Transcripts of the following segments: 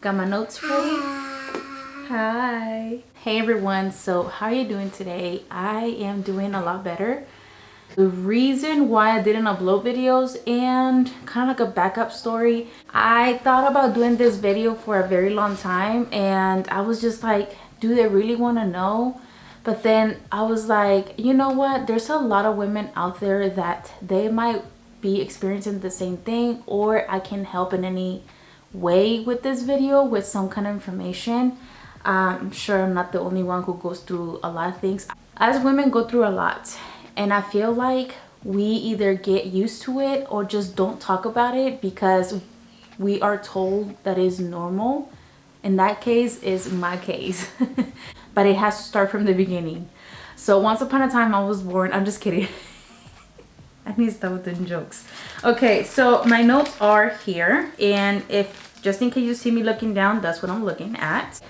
Got my notes ready? Hi. Hey everyone, so how are you doing today? I am doing a lot better. The reason why I didn't upload videos and kind of like a backup story, I thought about doing this video for a very long time and I was just like, do they really want to know? But then I was like, you know what? There's a lot of women out there that they might be experiencing the same thing, or I can help in any way with this video with some kind of information. I'm sure I'm not the only one who goes through a lot of things. As women go through a lot, and I feel like we either get used to it or just don't talk about it because we are told that is normal. In that case is my case. But it has to start from the beginning. So once upon a time I was born, I'm just kidding. I need to stop with the jokes. Okay, so my notes are here, and if just in case you see me looking down, that's what I'm looking at.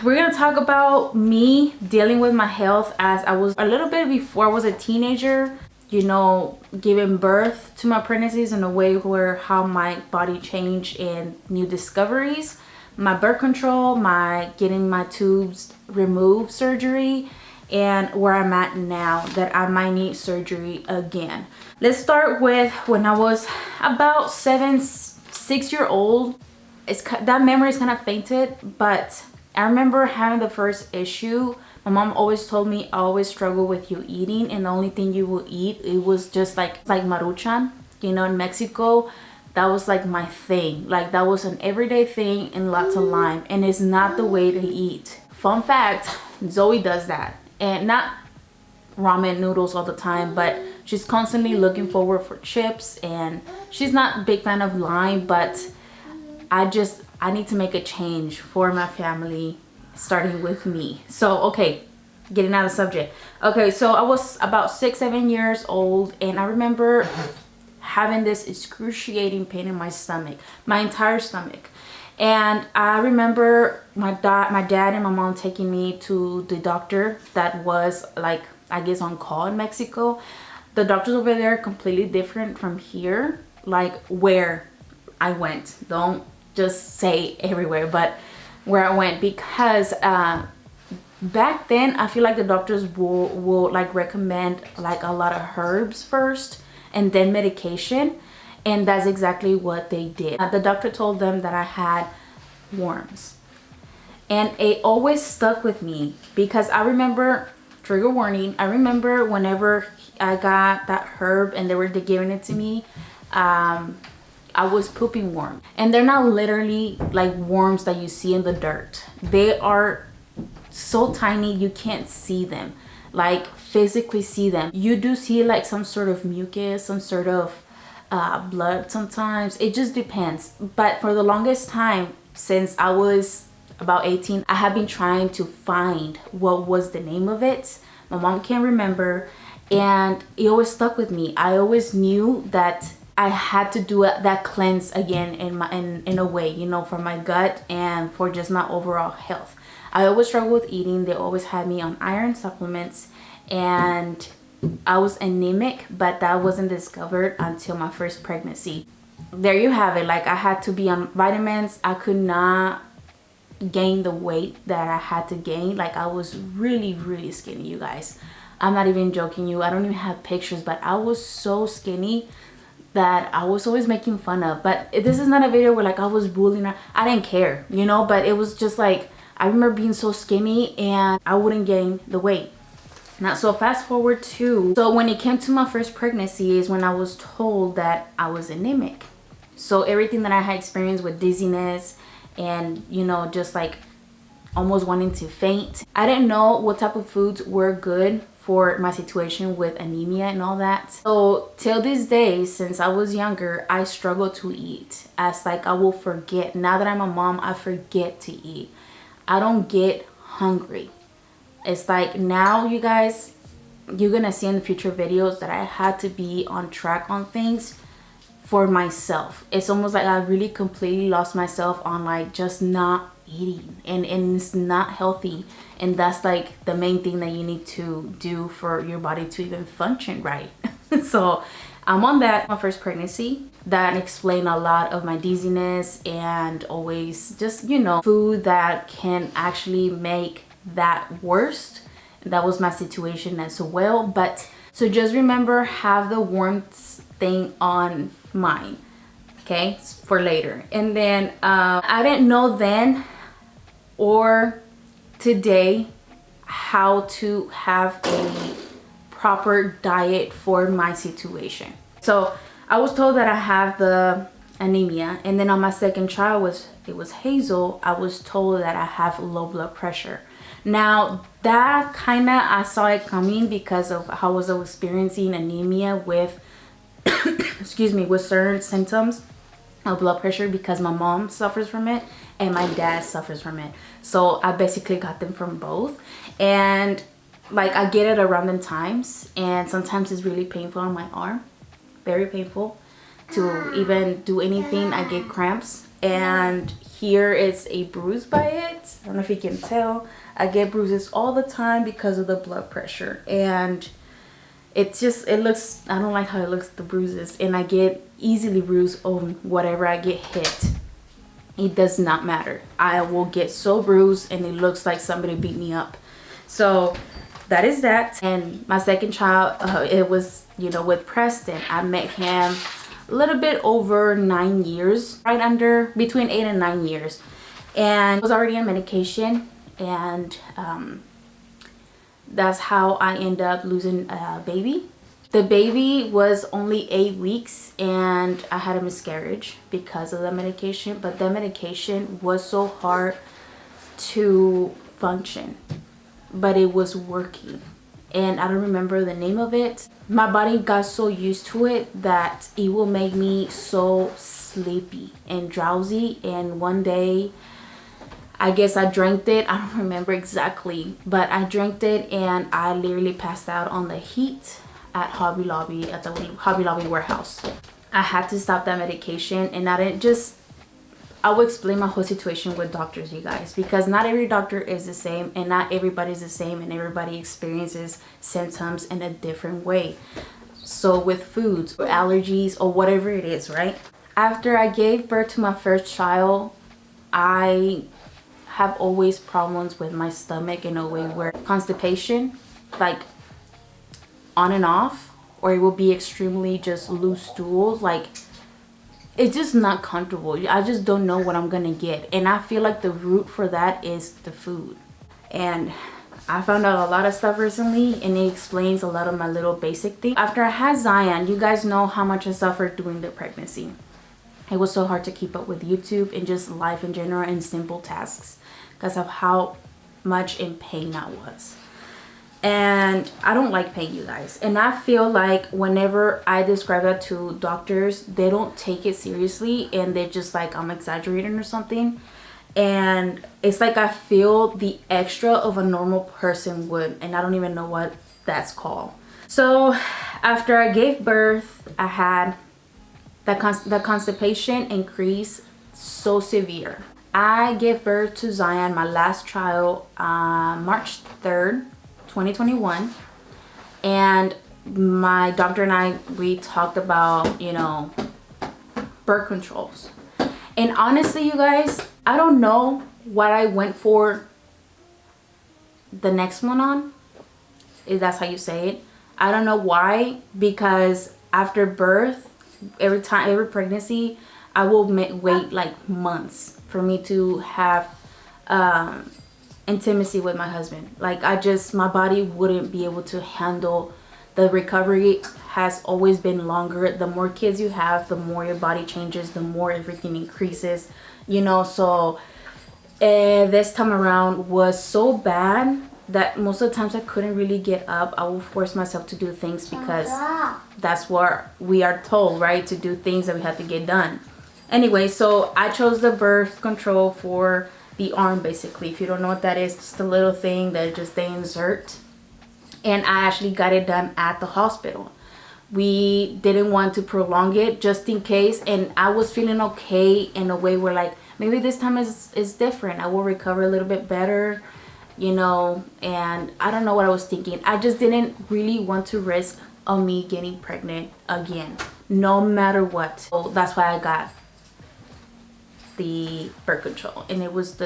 We're gonna talk about me dealing with my health as I was a little bit before I was a teenager, you know, giving birth to my pregnancies in a way where how my body changed and new discoveries, my birth control, my getting my tubes removed surgery, and where I'm at now that I might need surgery again. Let's start with when I was about 6 years old. That memory is kind of fainted, but I remember having the first issue. My mom always told me I always struggle with you eating, and the only thing you will eat, it was just like maruchan, you know, in Mexico. That was like my thing. Like that was an everyday thing, and lots of lime, and it's not the way to eat. Fun fact, Zoe does that, and not ramen noodles all the time, but she's constantly looking forward for chips, and she's not a big fan of lime, but I need to make a change for my family, starting with me. So okay, getting out of subject. Okay, so I was about 6-7 years old, and I remember having this excruciating pain in my stomach, my entire stomach. And I remember my dad and my mom taking me to the doctor that was like, I guess, on call in Mexico. The doctors over there are completely different from here, like where I went. Don't just say everywhere, but where I went, because back then I feel like the doctors will like recommend like a lot of herbs first and then medication, and that's exactly what they did. The doctor told them that I had worms, and it always stuck with me because I remember, trigger warning, I remember whenever I got that herb and they were giving it to me, I was pooping worms. And they're not literally like worms that you see in the dirt. They are so tiny you can't see them, like physically see them. You do see like some sort of mucus, some sort of blood sometimes. It just depends. But for the longest time, since I was about 18, I have been trying to find what was the name of it. My mom can't remember, and it always stuck with me. I always knew that I had to do that cleanse again in a way, you know, for my gut and for just my overall health. I always struggled with eating. They always had me on iron supplements, and I was anemic, but that wasn't discovered until my first pregnancy. There you have it. Like I had to be on vitamins. I could not gain the weight that I had to gain. Like I was really skinny, you guys. I'm not even joking you. I don't even have pictures, but I was so skinny that I was always making fun of. But this is not a video where like I was bullying her. I didn't care, you know, but it was just like, I remember being so skinny and I wouldn't gain the weight. Now, so fast forward to, so when it came to my first pregnancy is when I was told that I was anemic. So everything that I had experienced with dizziness and, you know, just like almost wanting to faint, I didn't know what type of foods were good for my situation with anemia and all that. So till this day, since I was younger, I struggle to eat. As like I will forget. Now that I'm a mom, I forget to eat. I don't get hungry. It's like now, you guys, you're gonna see in the future videos that I had to be on track on things for myself. It's almost like I really completely lost myself on like just not eating, and it's not healthy, and that's like the main thing that you need to do for your body to even function right. So I'm on that, my first pregnancy. That explained a lot of my dizziness and always just, you know, food that can actually make that worse. That was my situation as well. But so just remember, have the warmth thing on mind, okay, for later. And then I didn't know then or today how to have a proper diet for my situation. So I was told that I have the anemia, and then on my second child it was Hazel, I was told that I have low blood pressure. Now that kind of, I saw it coming because of how I was experiencing anemia with excuse me, with certain symptoms of blood pressure, because my mom suffers from it and my dad suffers from it. So I basically got them from both, and like I get it around the times, and sometimes it's really painful on my arm, very painful to even do anything. I get cramps, and here is a bruise by it. I don't know if you can tell. I get bruises all the time because of the blood pressure, and it's just, it looks, I don't like how it looks, the bruises, and I get easily bruised on whatever I get hit. It does not matter. I will get so bruised and it looks like somebody beat me up. So that is that. And my second child, it was, you know, with Preston. I met him a little bit over 9 years, right under, between 8 and 9 years. And I was already on medication, and that's how I end up losing a baby. The baby was only 8 weeks, and I had a miscarriage because of the medication, but the medication was so hard to function, but it was working. And I don't remember the name of it. My body got so used to it that it will make me so sleepy and drowsy. And one day, I guess I drank it. I don't remember exactly, but I drank it and I literally passed out on the heat at Hobby Lobby, at the Hobby Lobby warehouse. I had to stop that medication, and I didn't just, I will explain my whole situation with doctors, you guys, because not every doctor is the same, and not everybody's the same, and everybody experiences symptoms in a different way. So with foods or allergies or whatever it is, right? After I gave birth to my first child, I have always problems with my stomach in a way where constipation, like on and off, or it will be extremely just loose stools. Like, it's just not comfortable. I just don't know what I'm gonna get, and I feel like the root for that is the food. And I found out a lot of stuff recently, and it explains a lot of my little basic things. After I had Zion, you guys know how much I suffered during the pregnancy. It was so hard to keep up with YouTube and just life in general and simple tasks because of how much in pain I was. And I don't like pain, you guys. And I feel like whenever I describe that to doctors, they don't take it seriously, and they're just like, I'm exaggerating or something. And it's like I feel the extra of a normal person would, and I don't even know what that's called. So after I gave birth, I had the constipation increase so severe. I gave birth to Zion, my last child, March 3rd, 2021, and my doctor and I, we talked about, you know, birth controls. And honestly, you guys, I don't know what I went for the next one on, if that's how you say it. I don't know why, because after birth, every pregnancy, I will wait like months for me to have intimacy with my husband. Like, my body wouldn't be able to handle the recovery. Has always been longer. The more kids you have, the more your body changes, the more everything increases, you know. So this time around was so bad that most of the times I couldn't really get up. I will force myself to do things because that's what we are told, right? To do things that we have to get done. Anyway, so I chose the birth control for the arm, basically. If you don't know what that is, it's just a little thing that just they insert. And I actually got it done at the hospital. We didn't want to prolong it just in case, and I was feeling okay in a way where like maybe this time is different. I will recover a little bit better, you know. And I don't know what I was thinking. I just didn't really want to risk of me getting pregnant again, no matter what. So that's why I got the birth control. And it was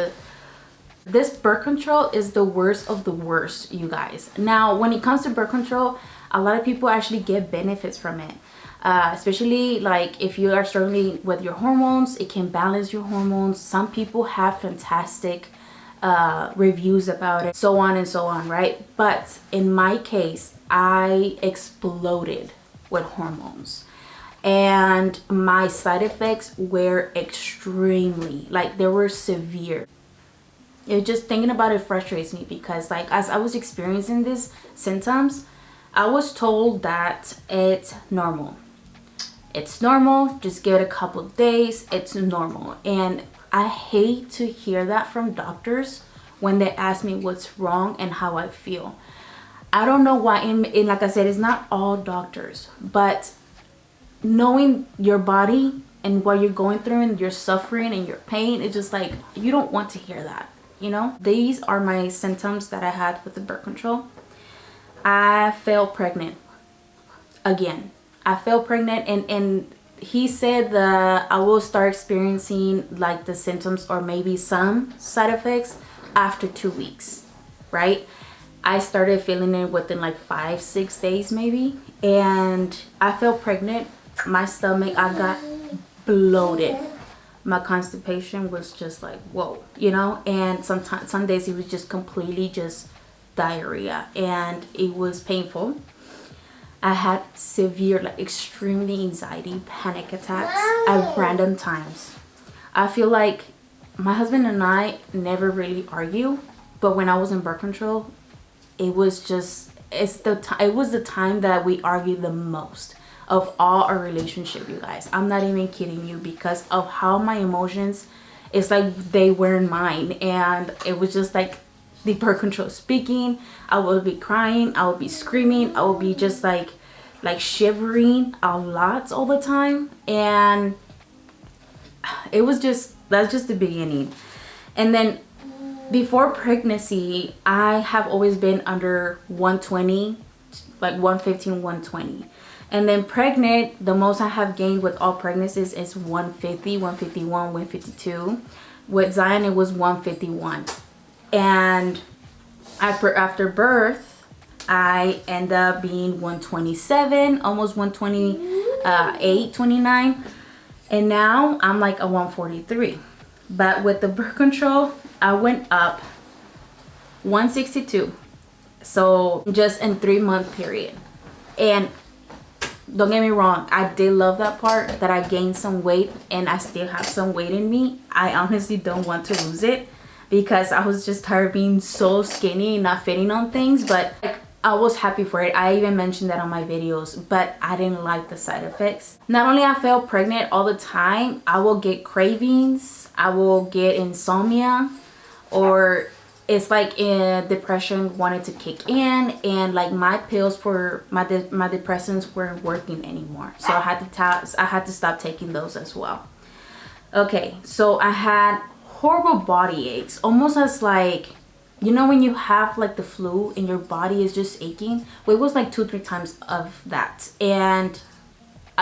this birth control is the worst of the worst, you guys. Now when it comes to birth control, a lot of people actually get benefits from it, especially like if you are struggling with your hormones. It can balance your hormones. Some people have fantastic reviews about it, so on and so on, right? But in my case, I exploded with hormones, and my side effects were extremely, like, they were severe. It just, thinking about it frustrates me, because like as I was experiencing these symptoms, I was told that it's normal. It's normal, just give it a couple of days, it's normal. And I hate to hear that from doctors when they ask me what's wrong and how I feel. I don't know why, and like I said, it's not all doctors, but knowing your body and what you're going through and your suffering and your pain, it's just like, you don't want to hear that, you know? These are my symptoms that I had with the birth control. I fell pregnant again. I fell pregnant, and he said that I will start experiencing like the symptoms or maybe some side effects after 2 weeks, right? I started feeling it within like 5-6 days maybe, and I fell pregnant. My stomach, I got bloated. My constipation was just like, whoa, you know? And sometimes, some days it was just completely just diarrhea, and it was painful. I had severe, like extremely anxiety, panic attacks at random times. I feel like my husband and I never really argue, but when I was in birth control, it was just, it was the time that we argued the most of all our relationship, you guys. I'm not even kidding you, because of how my emotions, it's like they weren't mine. And it was just like the birth control speaking. I would be crying, I would be screaming, I would be just like shivering a lot all the time. And it was just, that's just the beginning. And then before pregnancy, I have always been under 120, like 115, 120. And then pregnant, the most I have gained with all pregnancies is 150, 151, 152. With Zion, it was 151. And after birth, I end up being 127, almost 128, 29. And now I'm like a 143. But with the birth control, I went up 162. So just in 3-month period. And don't get me wrong, I did love that part, that I gained some weight and I still have some weight in me. I honestly don't want to lose it, because I was just tired of being so skinny and not fitting on things. But like, I was happy for it. I even mentioned that on my videos, but I didn't like the side effects. Not only I felt pregnant all the time, I will get cravings, I will get insomnia, or it's like depression wanted to kick in, and like my pills for my depressants weren't working anymore. So I had to stop taking those as well. Okay, so I had horrible body aches, almost as like, you know, when you have like the flu and your body is just aching. Well, it was like 2-3 times of that, and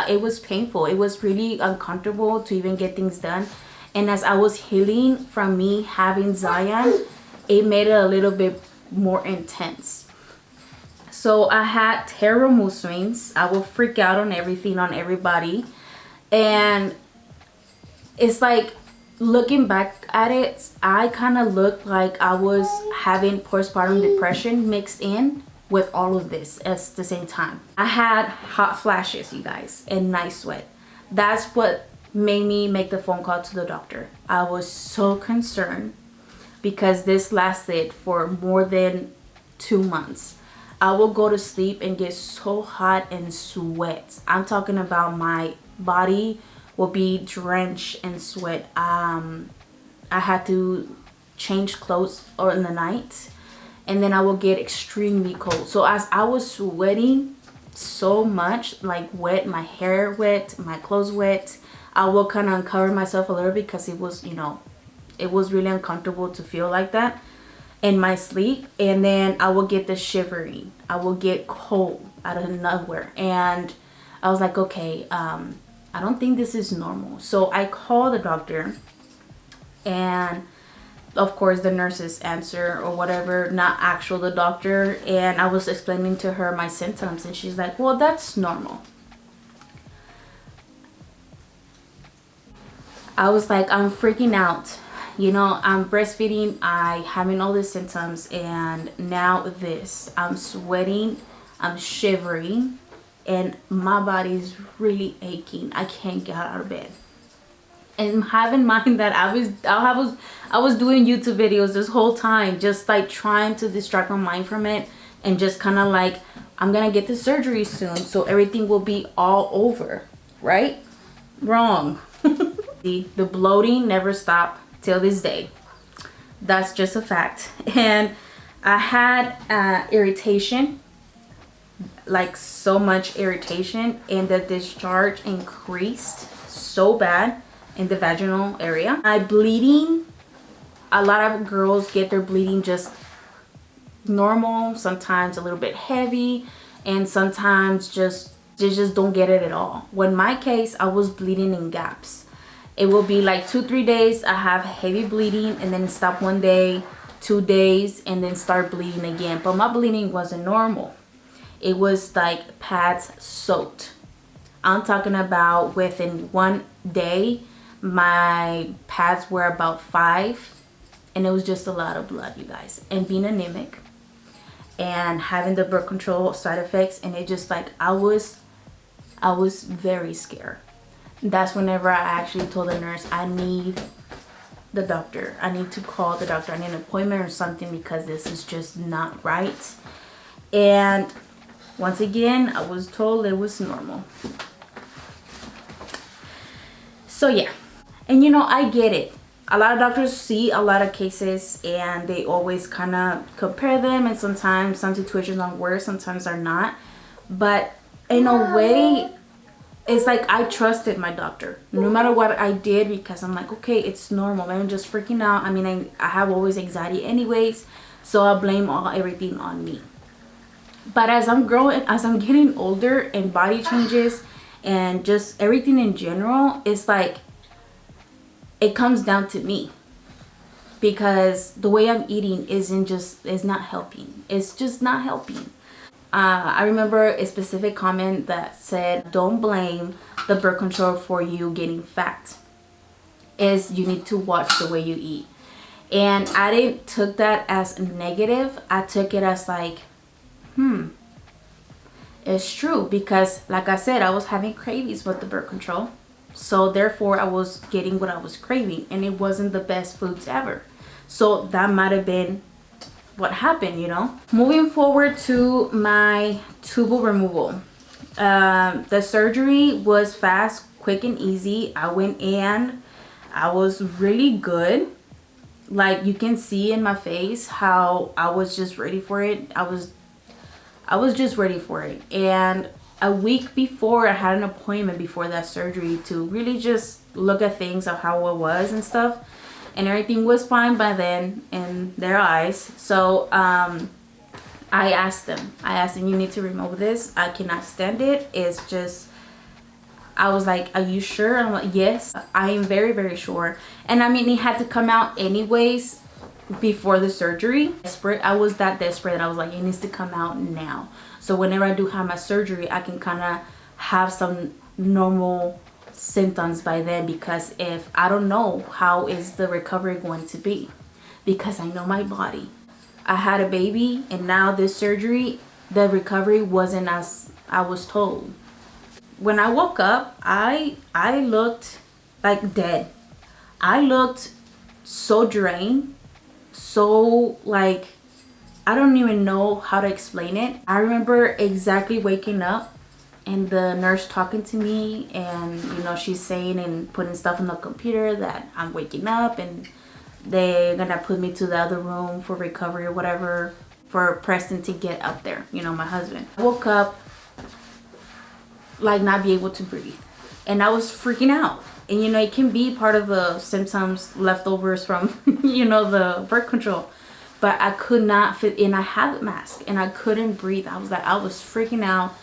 it was painful. It was really uncomfortable to even get things done. And as I was healing from me having Zion, it made it a little bit more intense. So I had terrible mood swings. I will freak out on everything, on everybody. And it's like, looking back at it, I kind of looked like I was having postpartum depression mixed in with all of this at the same time. I had hot flashes, you guys, and night sweat. That's what made me make the phone call to the doctor. I was so concerned, because this lasted for more than 2 months. I will go to sleep and get so hot and sweat. I'm talking about my body will be drenched in sweat. I had to change clothes in the night, and then I will get extremely cold. So as I was sweating so much, like wet, my hair wet, my clothes wet, I will kind of uncover myself a little, because it was, you know, it was really uncomfortable to feel like that. in my sleep, and then I will get the shivering. I will get cold out of nowhere, and I was like, okay, I don't think this is normal. So I called the doctor, and of course the nurses answer or whatever, not actual the doctor, and I was explaining to her my symptoms, and she's like, well, that's normal. I was like, I'm freaking out. You know, I'm breastfeeding, I having all these symptoms, and now this. I'm sweating, I'm shivering, and my body's really aching. I can't get out of bed. And have in mind that I was doing YouTube videos this whole time, just like trying to distract my mind from it, and just kind of like, I'm gonna get the surgery soon, so everything will be all over, right? Wrong. The bloating never stopped till this day. That's just a fact. And I had irritation, like so much irritation, and the discharge increased so bad in the vaginal area. My bleeding, a lot of girls get their bleeding just normal, sometimes a little bit heavy, and sometimes they just don't get it at all. When my case, I was bleeding in gaps. It will be like 2-3 days I have heavy bleeding, and then stop 1 day, 2 days, and then start bleeding again. But my bleeding wasn't normal. It was like pads soaked. I'm talking about within 1 day, my pads were about 5, and it was just a lot of blood, you guys. And being anemic and having the birth control side effects, and it just like, I was very scared. That's whenever I actually told the nurse, I need the doctor. I need to call the doctor. I need an appointment or something, because this is just not right. And once again, I was told it was normal. So yeah. And you know, I get it. A lot of doctors see a lot of cases, and they always kind of compare them, and sometimes some situations are worse, sometimes are not. But in a way, it's like I trusted my doctor no matter what I did, because I'm like, okay, it's normal. I'm just freaking out. I mean, I have always anxiety anyways, so I blame everything on me. But as I'm growing, as I'm getting older, and body changes and just everything in general, it's like it comes down to me, because the way I'm eating is not helping. It's just not helping. I remember a specific comment that said, don't blame the birth control for you getting fat. You need to watch the way you eat. And I didn't took that as negative. I took it as like, it's true, because like I said, I was having cravings with the birth control. So therefore I was getting what I was craving, and it wasn't the best foods ever. So that might have been what happened, you know. Moving forward to my tubal removal. The surgery was fast, quick, and easy. I went in, I was really good. Like, you can see in my face how I was just ready for it. I was just ready for it. And a week before, I had an appointment before that surgery to really just look at things of how it was and stuff. And everything was fine by then in their eyes. So I asked them, you need to remove this. I cannot stand it. It's just, I was like, are you sure? I'm like, yes, I am very, very sure. And I mean, it had to come out anyways before the surgery. I was that desperate that I was like, it needs to come out now. So whenever I do have my surgery, I can kind of have some normal symptoms by then, because if I don't know, how is the recovery going to be? Because I know my body. I had a baby, and now this surgery, the recovery wasn't as I was told. When I woke up, I looked like dead. I looked so drained, so like, I don't even know how to explain it. I remember exactly waking up and the nurse talking to me, and you know, she's saying and putting stuff on the computer that I'm waking up, and they're gonna put me to the other room for recovery or whatever, for Preston to get up there, you know, my husband. I woke up like not be able to breathe, and I was freaking out. And you know, it can be part of the symptoms, leftovers from you know, the birth control. but I could not fit in. I had a mask and I couldn't breathe. I was freaking out.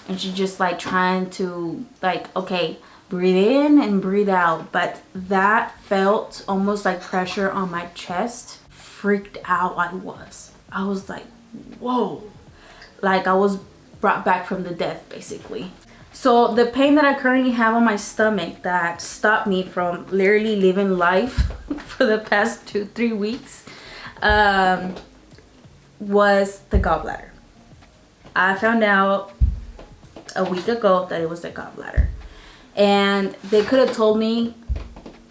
And she just like trying to like, okay, breathe in and breathe out. But that felt almost like pressure on my chest. Freaked out I was like, whoa, like I was brought back from the death basically. So the pain that I currently have on my stomach that stopped me from literally living life for the past 2-3 weeks was the gallbladder. I found out a week ago that it was the gallbladder, and they could have told me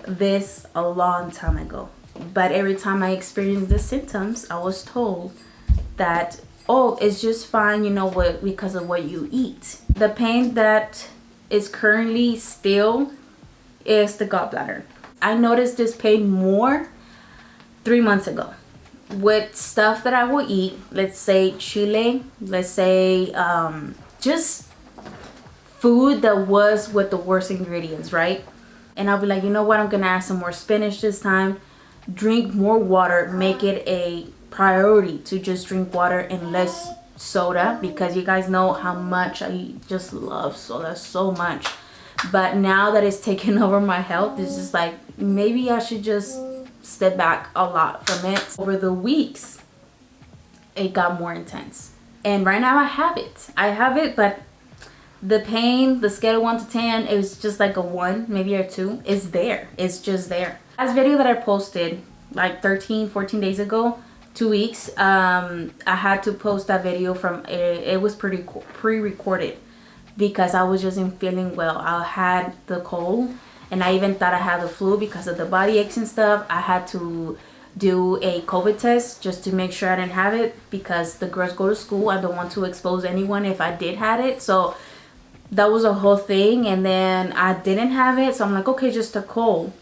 this a long time ago, but every time I experienced the symptoms, I was told that, oh, it's just fine, you know what, because of what you eat. The pain that is currently still is the gallbladder. I noticed this pain more 3 months ago with stuff that I will eat. Let's say chile, let's say just food that was with the worst ingredients, right? And I'll be like, you know what, I'm gonna add some more spinach this time, drink more water, make it a priority to just drink water and less soda, because you guys know how much I just love soda so much. But now that it's taken over my health, it's just like maybe I should just step back a lot from it. Over the weeks it got more intense, and right now I have it, but the pain, the scale of 1 to 10, it was just like a 1, maybe a 2. It's there, it's just there. Last video that I posted like 13-14 days ago, 2 weeks, I had to post that video from it was pretty pre-recorded because I was just in feeling well. I had the cold and I even thought I had the flu because of the body aches and stuff. I had to do a COVID test just to make sure I didn't have it, because the girls go to school. I don't want to expose anyone if I did have it. So that was a whole thing, and then I didn't have it, so I'm like, okay, just a cold.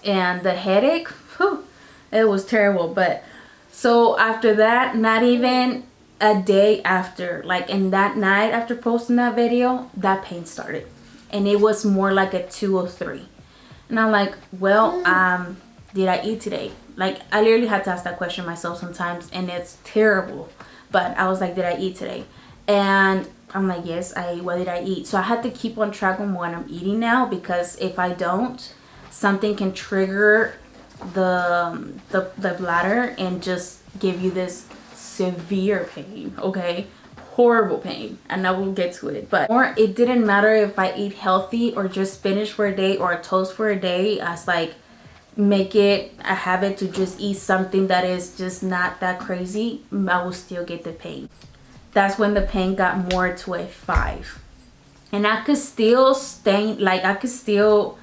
And the headache, whew, it was terrible. But so after that, not even a day after, like in that night after posting that video, that pain started, and it was more like a 2 or 3. And I'm like, well, did I eat today? Like, I literally had to ask that question myself sometimes, and it's terrible. But I was like, did I eat today? And I'm like, yes, I ate. What did I eat? So I had to keep on track on what I'm eating now, because if I don't, something can trigger the bladder and just give you this severe pain, okay? Horrible pain, and I will get to it. But or it didn't matter if I eat healthy or just spinach for a day or a toast for a day. I was like, make it a habit to just eat something that is just not that crazy. I will still get the pain. That's when the pain got more to a 5, and I could still stay, like I could still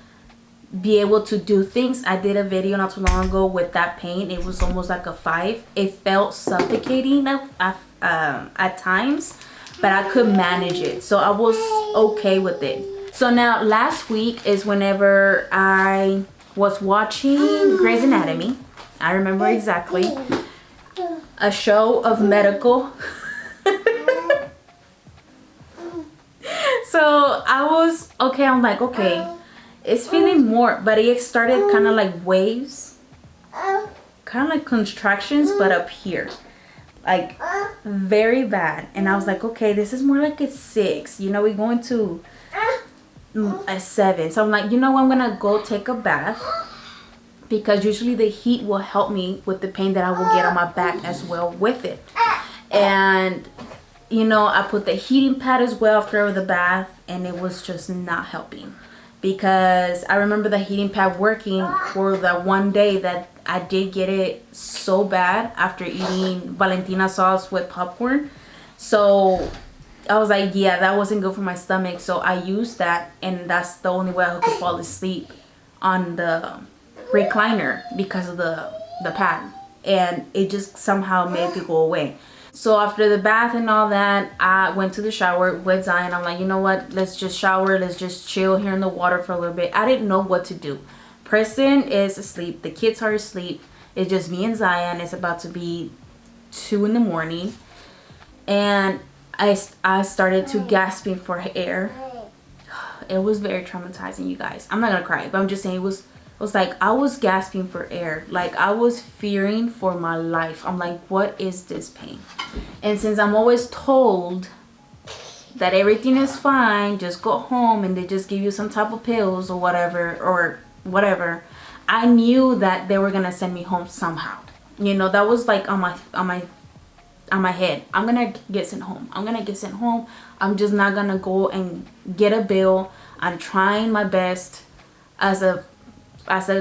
be able to do things. I did a video not too long ago with that pain. It was almost like a 5. It felt suffocating at times, but I could manage it, so I was okay with it. So now last week is whenever I was watching Grey's Anatomy. I remember exactly, a show of medical. So I was okay. I'm like, okay, it's feeling more, but it started kind of like waves, kind of like contractions, but up here, like very bad. And I was like, okay, this is more like a 6, you know, we're going to a 7. So I'm like, you know what, I'm gonna go take a bath, because usually the heat will help me with the pain that I will get on my back as well with it. And you know, I put the heating pad as well after the bath, and it was just not helping, because I remember the heating pad working for that one day that I did get it so bad after eating Valentina sauce with popcorn. So I was like, yeah, that wasn't good for my stomach. So I used that, and that's the only way I could fall asleep on the recliner because of the pad, and it just somehow made it go away. So after the bath and all that, I went to the shower with Zion. I'm like, you know what? Let's just shower. Let's just chill here in the water for a little bit. I didn't know what to do. Preston is asleep. The kids are asleep. It's just me and Zion. It's about to be 2 in the morning. And I started to gasping for air. It was very traumatizing, you guys. I'm not going to cry, but I'm just saying it was was like, I was gasping for air. Like, I was fearing for my life. I'm like, what is this pain? And since I'm always told that everything is fine, just go home and they just give you some type of pills or whatever, I knew that they were gonna send me home somehow. You know, that was like on my head. I'm gonna get sent home. I'm gonna get sent home. I'm just not gonna go and get a bill. I'm trying my best as a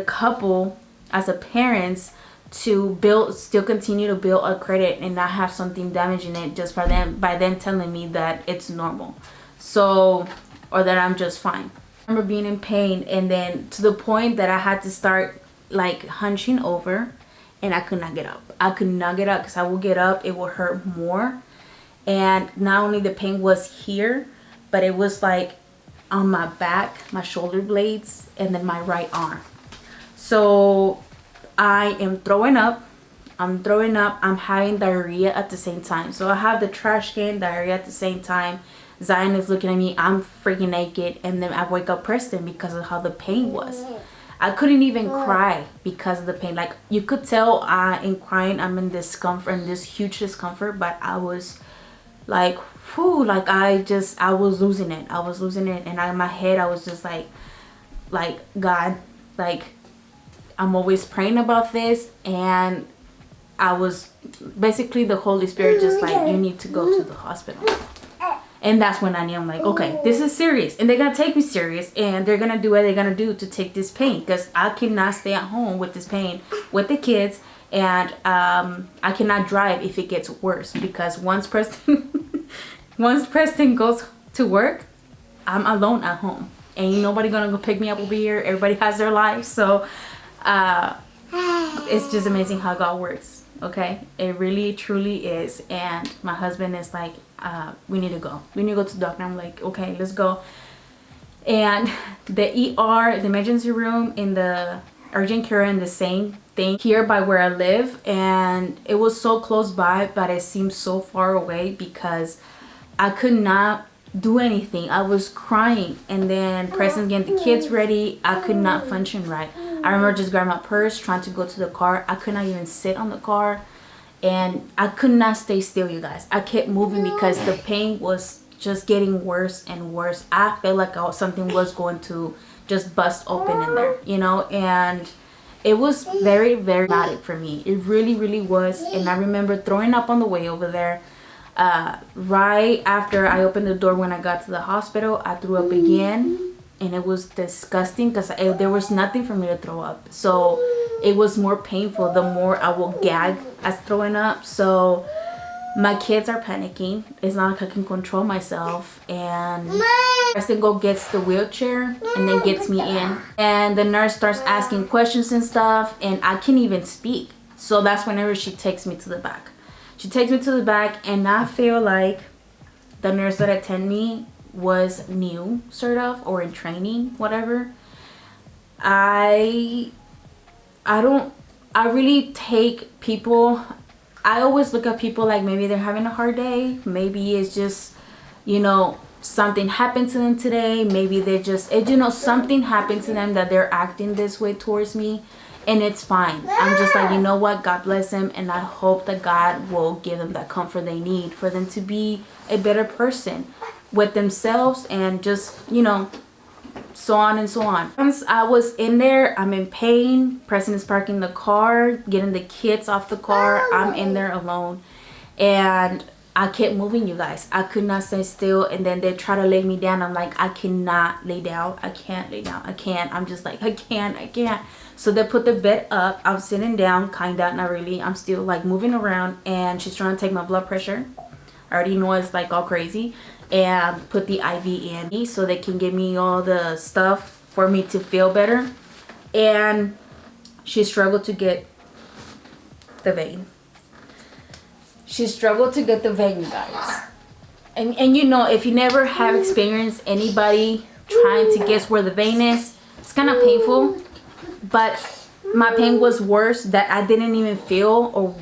couple, as a parents, to still continue to build a credit and not have something damaging it just by them telling me that it's normal, so, or that I'm just fine. I remember being in pain, and then to the point that I had to start like hunching over, and I could not get up. I could not get up, because I would get up, it would hurt more. And not only the pain was here, but it was like on my back, my shoulder blades, and then my right arm. So I am throwing up. I'm having diarrhea at the same time. So I have the trash can, diarrhea at the same time. Zion is looking at me. I'm freaking naked. And then I wake up Preston because of how the pain was. I couldn't even cry because of the pain. Like, you could tell in crying I'm in discomfort, and this huge discomfort, but I was like, whew, like I was losing it. And in my head I was just like God, like, I'm always praying about this. And I was basically, the Holy Spirit just like, you need to go to the hospital. And that's when I knew, I'm like, okay, this is serious, and they're gonna take me serious, and they're gonna do what they're gonna do to take this pain, because I cannot stay at home with this pain with the kids. And I cannot drive if it gets worse, because once Preston goes to work, I'm alone at home, and ain't nobody gonna go pick me up over here. Everybody has their lives. So it's just amazing how God works. Okay, it really truly is. And my husband is like, we need to go to the doctor. I'm like, okay, let's go. And the ER, the emergency room, in the urgent care, and the same thing here by where I live. And it was so close by, but it seemed so far away, because I could not do anything. I was crying, and then Preston getting the kids ready. I could not function right. I remember just grabbing my purse, trying to go to the car. I could not even sit on the car, and I could not stay still, you guys. I kept moving because the pain was just getting worse and worse. I felt like something was going to just bust open in there, you know. And it was very, very traumatic for me. It really, really was. And I remember throwing up on the way over there. Right after I opened the door, when I got to the hospital, I threw up again. And it was disgusting, because there was nothing for me to throw up. So it was more painful the more I will gag as throwing up. So my kids are panicking. It's not like I can control myself. And Preston gets the wheelchair and then gets me in. And the nurse starts asking questions and stuff, and I can't even speak. So that's whenever she takes me to the back. She takes me to the back, and I feel like the nurse that attended me was new, sort of, or in training, whatever. I really take people, I always look at people like maybe they're having a hard day, maybe it's just, you know, something happened to them today, maybe they're just, you know, something happened to them that they're acting this way towards me, and it's fine. I'm just like, you know what, God bless them, and I hope that God will give them that comfort they need for them to be a better person with themselves, and just, you know, so on and so on. Once I was in there, I'm in pain. Preston is parking the car, getting the kids off the car. I'm in there alone, and I kept moving, you guys. I could not stay still. And then they try to lay me down. I'm like, I cannot lay down. I can't lay down. I can't. I'm just like, I can't. So they put the bed up. I'm sitting down, kinda, not really. I'm still like moving around, and she's trying to take my blood pressure. I already know it's like all crazy. And put the IV in so they can give me all the stuff for me to feel better. And she struggled to get the vein. You guys. And you know, if you never have experienced anybody trying to guess where the vein is, it's kind of painful. But my pain was worse that I didn't even feel, or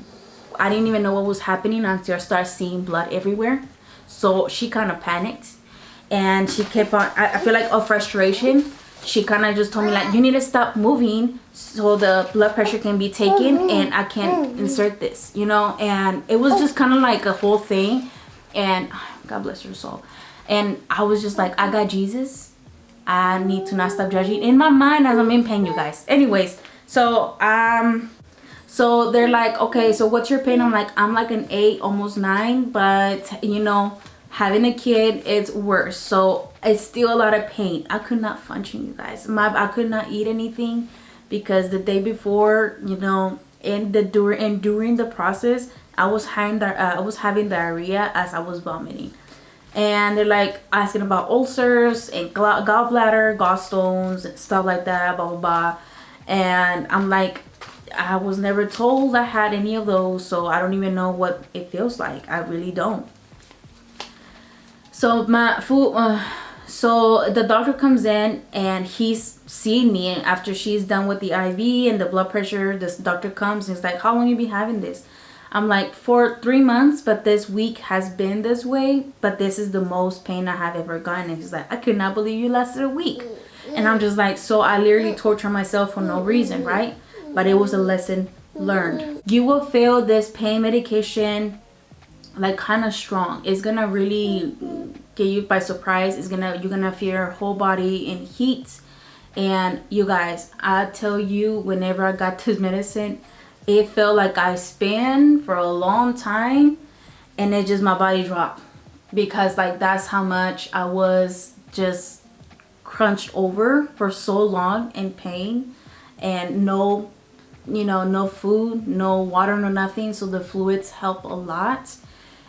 I didn't even know what was happening until I started seeing blood everywhere. So she kind of panicked, and she kept on, I feel like, of frustration, she kind of just told me like, you need to stop moving so the blood pressure can be taken and I can insert this, you know. And it was just kind of like a whole thing. And God bless her soul. And I was just like, I got Jesus. I need to not stop judging in my mind as I'm in pain, you guys. Anyways, so so they're like, okay, so what's your pain? I'm like an 8, almost 9, but you know, having a kid, it's worse. So it's still a lot of pain. I could not function, you guys. I could not eat anything because the day before, you know, during the process, I was having diarrhea as I was vomiting. And they're like asking about ulcers and gallbladder, gallstones, and stuff like that, blah blah blah. And I'm like, I was never told I had any of those, so I don't even know what it feels like. I really don't. So so the doctor comes in and he's seen me after she's done with the IV and the blood pressure. This doctor comes and he's like, how long you been having this? I'm like, for 3 months, but this week has been this way, but this is the most pain I have ever gotten. And he's like, I could not believe you lasted a week. And I'm just like, so I literally torture myself for no reason, right? But it was a lesson learned. You will feel this pain medication like kind of strong. It's gonna really get you by surprise. You're gonna feel your whole body in heat. And you guys, I tell you, whenever I got this medicine, it felt like I spin for a long time and it just, my body dropped, because like that's how much I was just crunched over for so long in pain, and no, you know, no food, no water, no nothing. So the fluids help a lot.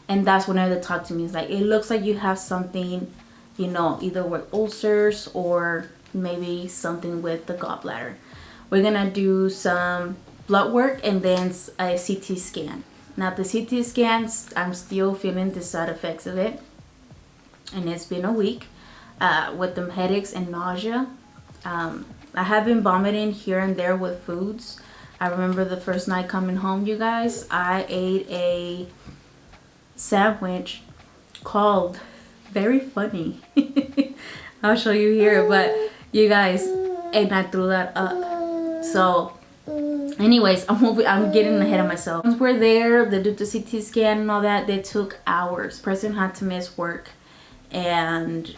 And that's whenever they talk to me, it's like, it looks like you have something, you know, either with ulcers or maybe something with the gallbladder. We're gonna do some blood work and then a CT scan. Now the CT scans, I'm still feeling the side effects of it, and it's been a week with them headaches and nausea. I have been vomiting here and there with foods. I remember the first night coming home, you guys, I ate a sandwich called, very funny, I'll show you here, but you guys, and I threw that up. So anyways, I'm getting ahead of myself. Once we're there, they did the CT scan and all that, they took hours. President had to miss work, and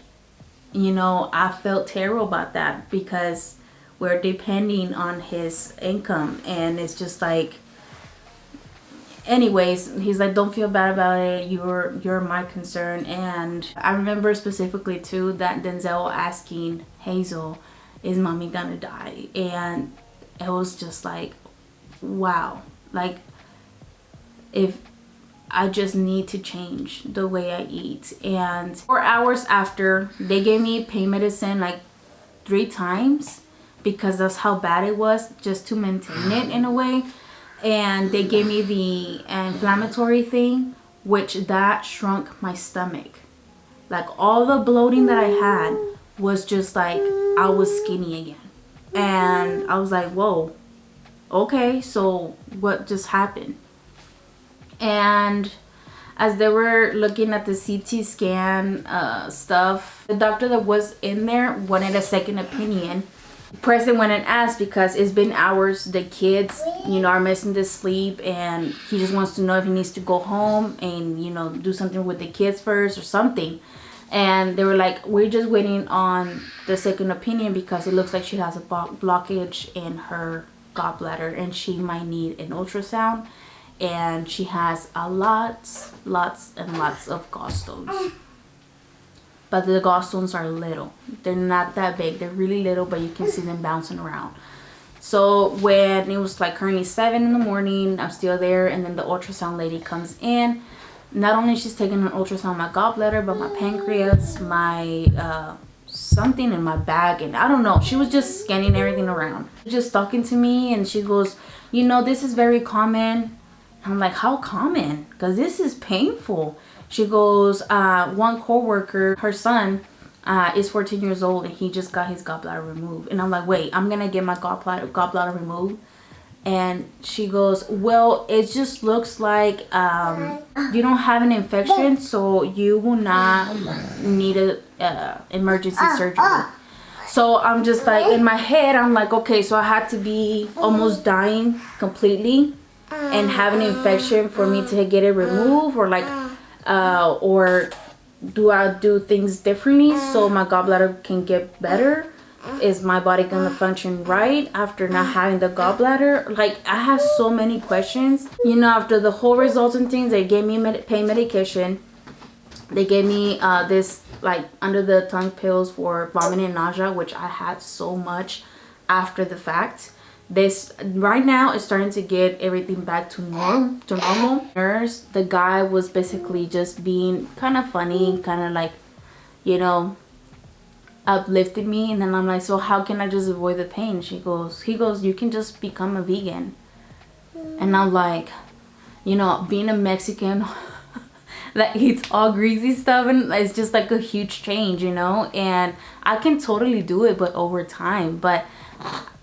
you know, I felt terrible about that because we're depending on his income. And it's just like, anyways, he's like, don't feel bad about it, you're my concern. And I remember specifically too that Denzel asking Hazel, is mommy gonna die? And it was just like, wow, like, if I just need to change the way I eat. And 4 hours after, they gave me pain medicine like 3 times because that's how bad it was, just to maintain it in a way. And they gave me the inflammatory thing, which that shrunk my stomach. Like all the bloating that I had was just like, I was skinny again. And I was like, whoa, okay, so what just happened? And as they were looking at the CT scan stuff, the doctor that was in there wanted a second opinion. President went and asked because it's been hours, the kids, you know, are missing the sleep, and he just wants to know if he needs to go home and, you know, do something with the kids first or something. And they were like, we're just waiting on the second opinion because it looks like she has a blockage in her gallbladder and she might need an ultrasound. And she has lots and lots of gallstones. But the gallstones are little. They're not that big. They're really little, but you can see them bouncing around. So when it was like currently 7 in the morning, I'm still there. And then the ultrasound lady comes in. Not only she's taking an ultrasound of my gallbladder, but my pancreas, my something in my bag, and I don't know. She was just scanning everything around. Just talking to me, and she goes, you know, this is very common. I'm like, how common? Because this is painful. She goes, one co-worker, her son is 14 years old and he just got his gallbladder removed. And I'm like, wait, I'm gonna get my gallbladder removed? And she goes, well, it just looks like you don't have an infection, so you will not need a emergency surgery. So I'm just like, in my head, I'm like, okay, so I had to be almost dying completely and have an infection for me to get it removed, or like, or do I do things differently so my gallbladder can get better? Is my body gonna function right after not having the gallbladder? Like, I have so many questions. You know, after the whole results and things, they gave me pain medication. They gave me this like under the tongue pills for vomiting and nausea, which I had so much after the fact. This right now is starting to get everything back to normal. Nurse, the guy was basically just being kind of funny, kind of like, you know, uplifted me. And then I'm like, so how can I just avoid the pain? He goes, you can just become a vegan. And I'm like, you know, being a Mexican that eats all greasy stuff, and it's just like a huge change, you know. And I can totally do it, but over time. But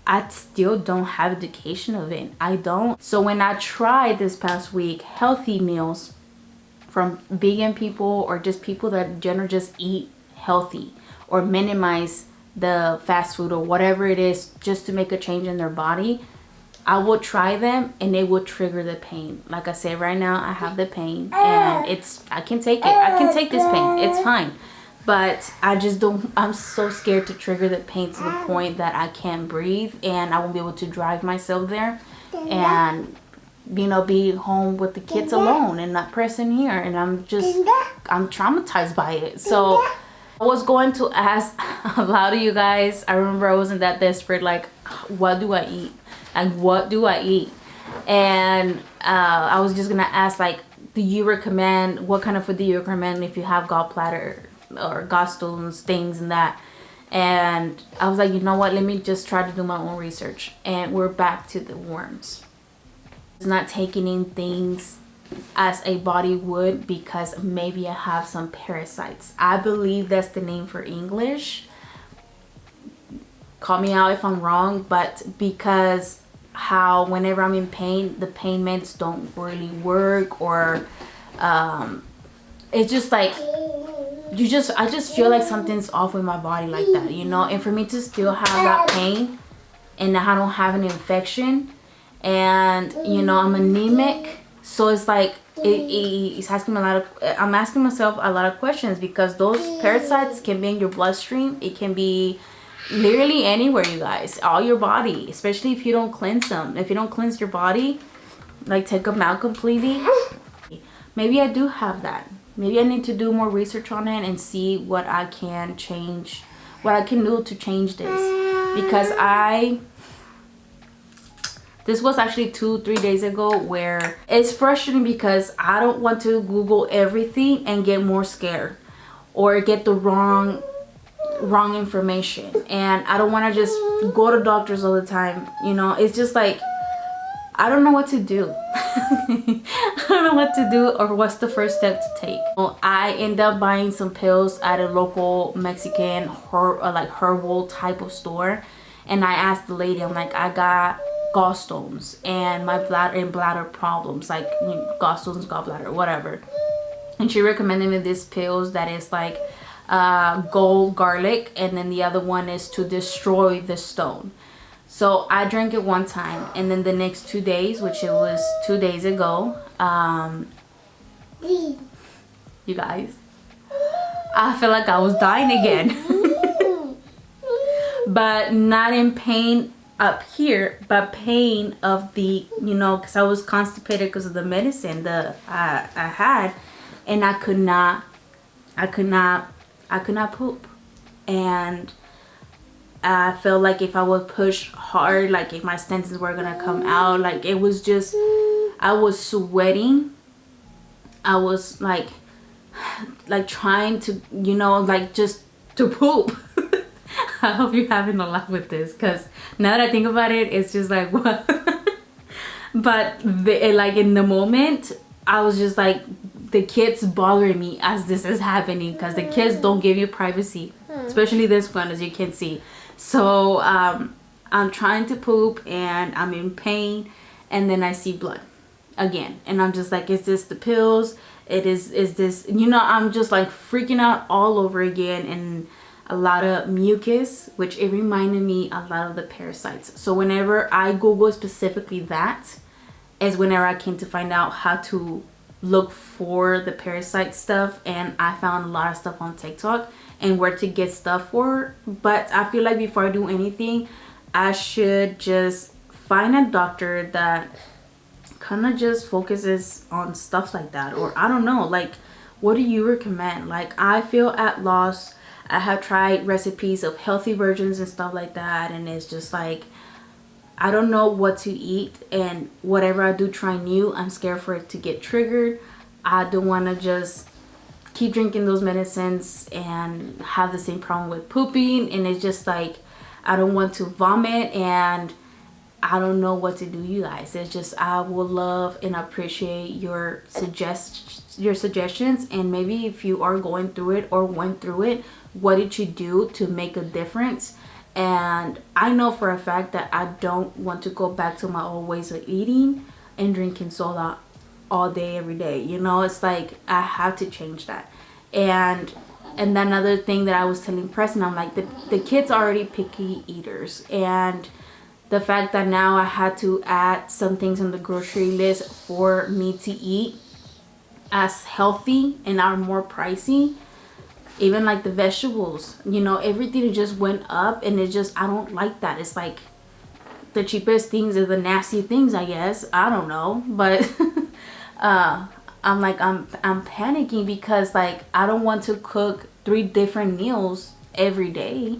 I still don't have education of it. I don't. So when I tried this past week healthy meals from vegan people, or just people that generally just eat healthy or minimize the fast food or whatever it is, just to make a change in their body, I will try them and they will trigger the pain. Like I said, right now I have the pain and I can take it. I can take this pain. It's fine. But I just don't, I'm so scared to trigger the pain to the point that I can't breathe and I won't be able to drive myself there and, you know, be home with the kids alone and not pressing here. And I'm traumatized by it. So I was going to ask a lot of you guys. I remember I wasn't that desperate, like, what do I eat? Like, what do I eat? And I was just gonna ask, like, do you recommend, what kind of food do you recommend if you have gallbladder or gallstones, things and that? And I was like, you know what, let me just try to do my own research. And we're back to the worms. It's not taking in things as a body would because maybe I have some parasites. I believe that's the name for English. Call me out if I'm wrong, but because how whenever I'm in pain, the pain meds don't really work, or it's just like I just feel like something's off with my body like that, you know. And for me to still have that pain and I don't have an infection, and you know, I'm anemic, so it's like it's asking me I'm asking myself a lot of questions, because those parasites can be in your bloodstream. It can be literally anywhere, you guys, all your body, especially if you don't cleanse them. If you don't cleanse your body, like take them out completely, maybe I do have that. Maybe I need to do more research on it and see what I can change, what I can do to change this. Because this was actually 2-3 days ago, where it's frustrating because I don't want to Google everything and get more scared or get the wrong information, and I don't want to just go to doctors all the time, you know. It's just like I don't know what to do. I don't know what to do or what's the first step to take. Well, I end up buying some pills at a local Mexican herbal type of store, and I asked the lady, I'm like, I got gallstones and my bladder problems, like, you know, gallstones, gallbladder, whatever. And she recommended me these pills that is like gold garlic, and then the other one is to destroy the stone. So I drank it one time, and then the next 2 days, which it was 2 days ago, you guys, I feel like I was dying again. But not in pain up here, but pain of the, you know, because I was constipated because of the medicine that I had, and I could not poop. And I felt like if I would push hard, like if my sentences were gonna come out, like it was just, I was sweating. I was like trying to, you know, like just to poop. I hope you're having a laugh with this, because now that I think about it, it's just like, what? But like in the moment, I was just like, the kids bothering me as this is happening, because the kids don't give you privacy, especially this one, as you can see. So I'm trying to poop and I'm in pain, and then I see blood again, and I'm just like, is this the pills? Is this, you know, I'm just like freaking out all over again. And a lot of mucus, which it reminded me a lot of the parasites. So whenever I Google specifically that, is whenever I came to find out how to look for the parasite stuff, and I found a lot of stuff on TikTok and where to get stuff for. But I feel like before I do anything, I should just find a doctor that kind of just focuses on stuff like that. Or I don't know, like, what do you recommend? Like, I feel at loss. I have tried recipes of healthy versions and stuff like that, and it's just like, I don't know what to eat, and whatever I do try new, I'm scared for it to get triggered. I don't want to just keep drinking those medicines and have the same problem with pooping, and it's just like, I don't want to vomit, and I don't know what to do, you guys. It's just, I would love and appreciate your suggestions, and maybe if you are going through it or went through it, what did you do to make a difference? And I know for a fact that I don't want to go back to my old ways of eating and drinking soda all day every day. You know, it's like, I have to change that. And another thing that I was telling Preston, I'm like, the kids are already picky eaters, and the fact that now I had to add some things on the grocery list for me to eat as healthy and are more pricey, even like the vegetables, you know, everything just went up, and it's just, I don't like that. It's like, the cheapest things are the nasty things, I guess. I don't know, but I'm like, I'm panicking because, like, I don't want to cook 3 different meals every day.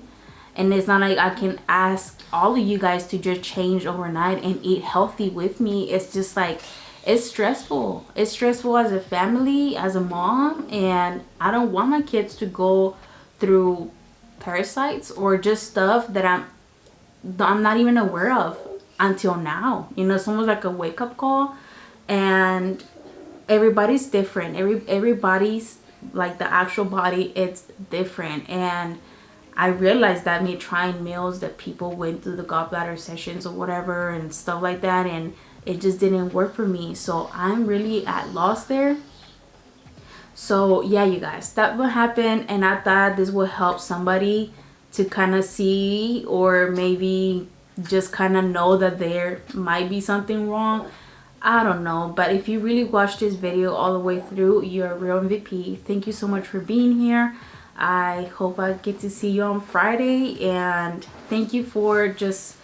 And it's not like I can ask all of you guys to just change overnight and eat healthy with me. It's just like, it's stressful. It's stressful as a family, as a mom, and I don't want my kids to go through parasites or just stuff that I'm not even aware of until now. You know, it's almost like a wake-up call, and everybody's different. Everybody's, like, the actual body, it's different. And I realized that me trying meals that people went through the gallbladder sessions or whatever and stuff like that, and it just didn't work for me. So I'm really at loss there. So yeah, you guys, that will happen, and I thought this will help somebody to kind of see, or maybe just kind of know that there might be something wrong. I don't know, but if you really watched this video all the way through, you're a real MVP. Thank you so much for being here. I hope I get to see you on Friday, and thank you for just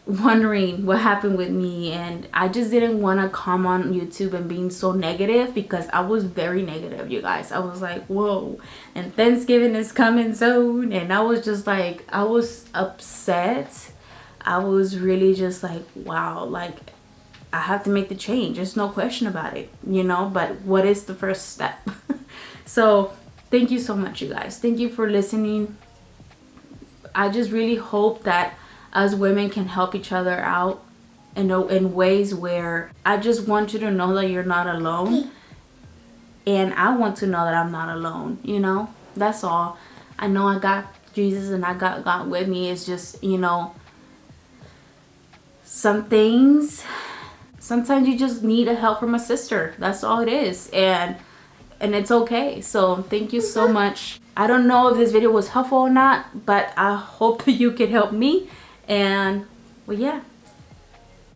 wondering what happened with me. And I just didn't want to come on YouTube and being so negative, because I was very negative, you guys. I was like, whoa, and Thanksgiving is coming soon, and I was just like, I was upset. I was really just like, wow, like, I have to make the change. There's no question about it, you know. But what is the first step? So thank you so much, you guys. Thank you for listening. I just really hope that as women can help each other out in ways where, I just want you to know that you're not alone, and I want to know that I'm not alone, you know. That's all. I know I got Jesus and I got God with me. It's just, you know, some things, sometimes you just need a help from a sister. That's all it is, and it's okay. So thank you so much. I don't know if this video was helpful or not, but I hope you can help me. And well, yeah,